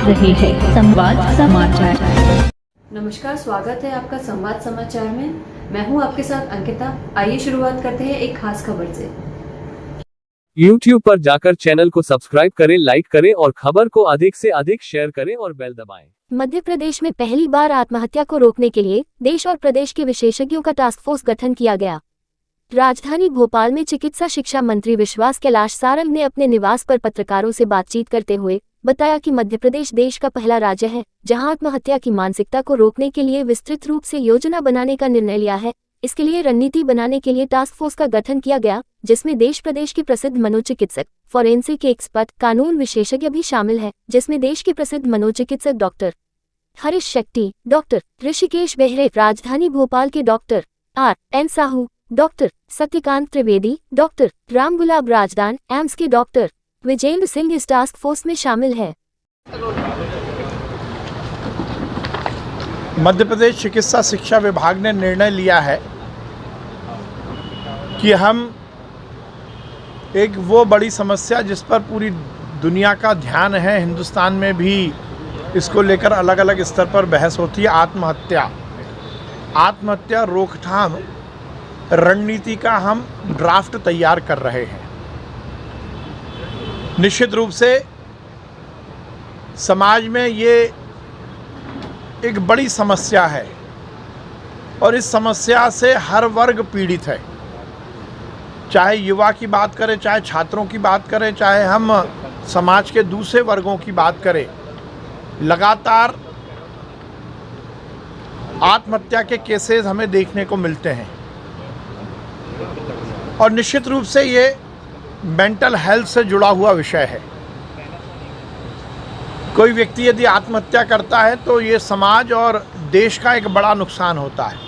रहे हैं संवाद समाचार। नमस्कार, स्वागत है आपका संवाद समाचार में। मैं हूं आपके साथ अंकिता। आइए शुरुआत करते हैं एक खास खबर से। YouTube पर जाकर चैनल को सब्सक्राइब करें, लाइक करें और खबर को अधिक से अधिक शेयर करें और बेल दबाएं। मध्य प्रदेश में पहली बार आत्महत्या को रोकने के लिए देश और प्रदेश के विशेषज्ञों का टास्क फोर्स गठन किया गया। राजधानी भोपाल में चिकित्सा शिक्षा मंत्री विश्वास कैलाश सारंग ने अपने निवास पर पत्रकारों से बातचीत करते हुए बताया कि मध्य प्रदेश देश का पहला राज्य है जहां आत्महत्या की मानसिकता को रोकने के लिए विस्तृत रूप से योजना बनाने का निर्णय लिया है। इसके लिए रणनीति बनाने के लिए टास्क फोर्स का गठन किया गया, जिसमें देश प्रदेश के प्रसिद्ध मनोचिकित्सक, फॉरेंसिक एक्सपर्ट, कानून विशेषज्ञ भी शामिल है, जिसमें देश के प्रसिद्ध मनोचिकित्सक डॉक्टर हरीश शेट्टी, डॉक्टर ऋषिकेश बेहरे, राजधानी भोपाल के doctor R.N. Sahu, doctor Satyakant Trivedi, doctor Ramgulab Rajdan, AIIMS के डॉक्टर विजेंद्र सिंह इस टास्क फोर्स में शामिल है। मध्य प्रदेश चिकित्सा शिक्षा विभाग ने निर्णय लिया है कि हम एक वो बड़ी समस्या जिस पर पूरी दुनिया का ध्यान है, हिंदुस्तान में भी इसको लेकर अलग अलग स्तर पर बहस होती है, आत्महत्या रोकथाम रणनीति का हम ड्राफ्ट तैयार कर रहे हैं। निश्चित रूप से समाज में ये एक बड़ी समस्या है और इस समस्या से हर वर्ग पीड़ित है, चाहे युवा की बात करें, चाहे छात्रों की बात करें, चाहे हम समाज के दूसरे वर्गों की बात करें। लगातार आत्महत्या के केसेस हमें देखने को मिलते हैं और निश्चित रूप से ये मेंटल हेल्थ से जुड़ा हुआ विषय है। कोई व्यक्ति यदि आत्महत्या करता है तो ये समाज और देश का एक बड़ा नुकसान होता है।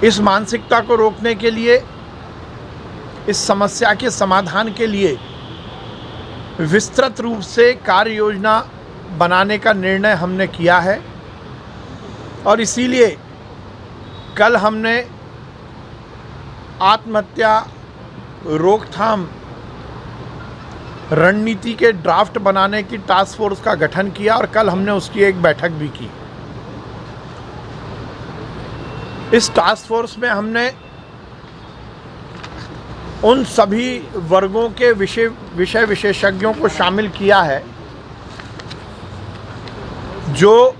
इस मानसिकता को रोकने के लिए, इस समस्या के समाधान के लिए विस्तृत रूप से कार्य योजना बनाने का निर्णय हमने किया है और इसीलिए कल हमने आत्महत्या रोकथाम रणनीति के ड्राफ्ट बनाने की टास्क फोर्स का गठन किया और कल हमने उसकी एक बैठक भी की। इस टास्क फोर्स में हमने उन सभी वर्गों के विषय विशेषज्ञों को शामिल किया है जो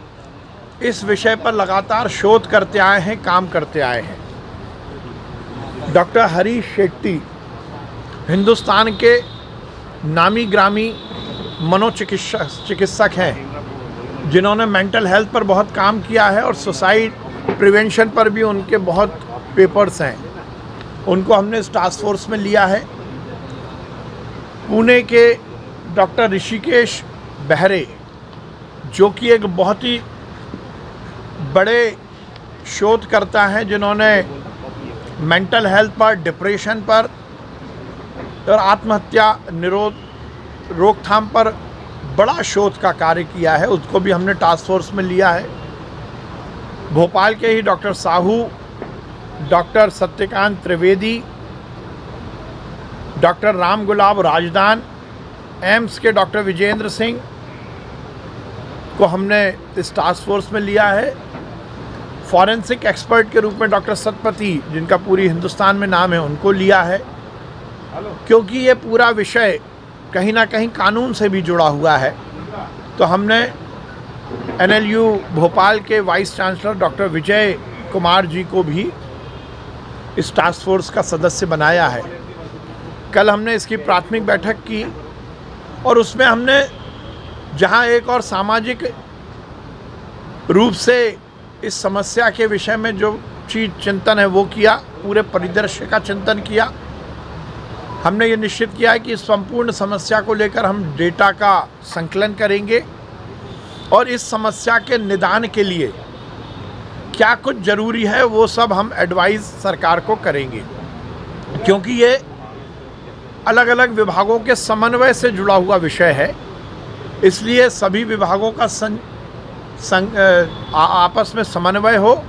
इस विषय पर लगातार शोध करते आए हैं, काम करते आए हैं। डॉक्टर हरीश शेट्टी हिंदुस्तान के नामी ग्रामी मनोचिकित्सक हैं जिन्होंने मेंटल हेल्थ पर बहुत काम किया है और सुसाइड प्रिवेंशन पर भी उनके बहुत पेपर्स हैं। उनको हमने इस टास्क फोर्स में लिया है। पुणे के डॉक्टर ऋषिकेश बेहरे, जो कि एक बहुत ही बड़े शोधकर्ता हैं जिन्होंने मेंटल हेल्थ पर, डिप्रेशन पर और आत्महत्या रोकथाम पर बड़ा शोध का कार्य किया है, उसको भी हमने टास्क फोर्स में लिया है। भोपाल के ही doctor Sahu, doctor Satyakant Trivedi, doctor Ramgulab Rajdan, AIIMS के डॉक्टर विजेंद्र सिंह को हमने इस टास्क फोर्स में लिया है। फॉरेंसिक एक्सपर्ट के रूप में डॉक्टर सतपति, जिनका पूरी हिंदुस्तान में नाम है, उनको लिया है, क्योंकि ये पूरा विषय कहीं ना कहीं कानून से भी जुड़ा हुआ है। तो हमने NLU भोपाल के vice chancellor doctor Vijay Kumar ji को भी इस टास्क फोर्स का सदस्य बनाया है। कल हमने इसकी प्राथमिक बैठक की और उसमें हमने जहां एक और सामाजिक रूप से इस समस्या के विषय में जो चीज़ चिंतन है वो किया, पूरे परिदृश्य का चिंतन किया। हमने ये निश्चित किया है कि इस संपूर्ण समस्या को लेकर हम डेटा का संकलन करेंगे और इस समस्या के निदान के लिए क्या कुछ ज़रूरी है वो सब हम एडवाइस सरकार को करेंगे, क्योंकि ये अलग अलग विभागों के समन्वय से जुड़ा हुआ विषय है। इसलिए सभी विभागों का आपस में समन्वय हो,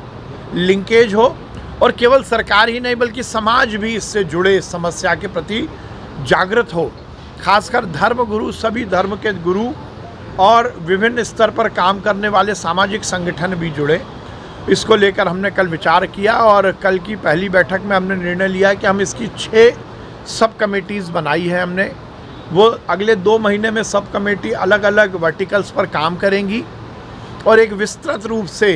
लिंकेज हो और केवल सरकार ही नहीं बल्कि समाज भी इससे जुड़े, इस समस्या के प्रति जागृत हो। खासकर धर्म गुरु, सभी धर्म के गुरु और विभिन्न स्तर पर काम करने वाले सामाजिक संगठन भी जुड़े। इसको लेकर हमने कल विचार किया और कल की पहली बैठक में हमने निर्णय लिया कि हम इसकी 6 सब कमेटीज़ बनाई है हमने। वो अगले 2 महीने में सब कमेटी अलग अलग वर्टिकल्स पर काम करेंगी और एक विस्तृत रूप से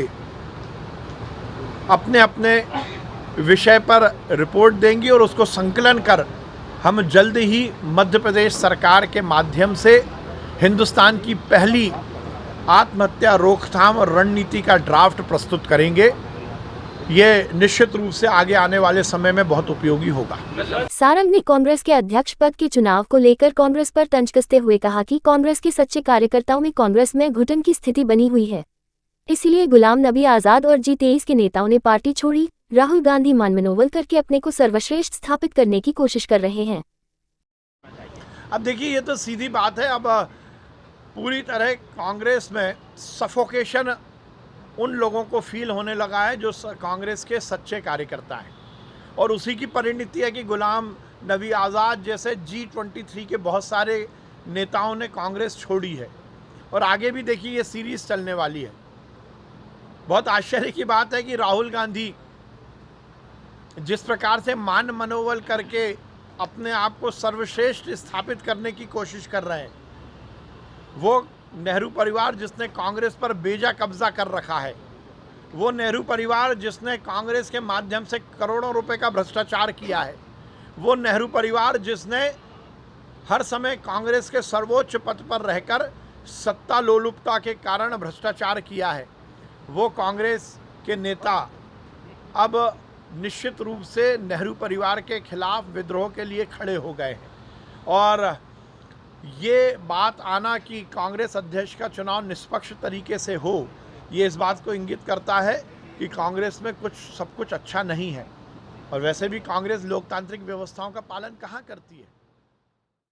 अपने अपने विषय पर रिपोर्ट देंगी और उसको संकलन कर हम जल्द ही मध्य प्रदेश सरकार के माध्यम से हिंदुस्तान की पहली आत्महत्या रोकथाम और रणनीति का ड्राफ्ट प्रस्तुत करेंगे। ये निश्चित रूप से आगे आने वाले समय में बहुत उपयोगी होगा। सारंग ने कांग्रेस के अध्यक्ष पद के चुनाव को लेकर कांग्रेस पर तंज कसते हुए कहा कि कांग्रेस के सच्चे कार्यकर्ताओं में कांग्रेस में घुटन की स्थिति बनी हुई है, इसलिए गुलाम नबी आजाद और G23 के नेताओं ने पार्टी छोड़ी। राहुल गांधी मनोबल करके अपने को सर्वश्रेष्ठ स्थापित करने की कोशिश कर रहे हैं। अब देखिए, ये तो सीधी बात है। अब पूरी तरह कांग्रेस में सफोकेशन उन लोगों को फील होने लगा है जो कांग्रेस के सच्चे कार्यकर्ता हैं, और उसी की परिणति है कि गुलाम नबी आज़ाद जैसे G23 के बहुत सारे नेताओं ने कांग्रेस छोड़ी है और आगे भी देखिए ये सीरीज़ चलने वाली है। बहुत आश्चर्य की बात है कि राहुल गांधी जिस प्रकार से मान मनोबल करके अपने आप को सर्वश्रेष्ठ स्थापित करने की कोशिश कर रहे हैं, वो नेहरू परिवार जिसने कांग्रेस पर बेजा कब्जा कर रखा है, वो नेहरू परिवार जिसने कांग्रेस के माध्यम से करोड़ों रुपए का भ्रष्टाचार किया है, वो नेहरू परिवार जिसने हर समय कांग्रेस के सर्वोच्च पद पर रहकर सत्ता लोलुपता के कारण भ्रष्टाचार किया है, वो कांग्रेस के नेता अब निश्चित रूप से नेहरू परिवार के खिलाफ विद्रोह के लिए खड़े हो गए हैं। और ये बात आना कि कांग्रेस अध्यक्ष का चुनाव निष्पक्ष तरीके से हो, ये इस बात को इंगित करता है कि कांग्रेस में सब कुछ अच्छा नहीं है। और वैसे भी कांग्रेस लोकतांत्रिक व्यवस्थाओं का पालन कहाँ करती है।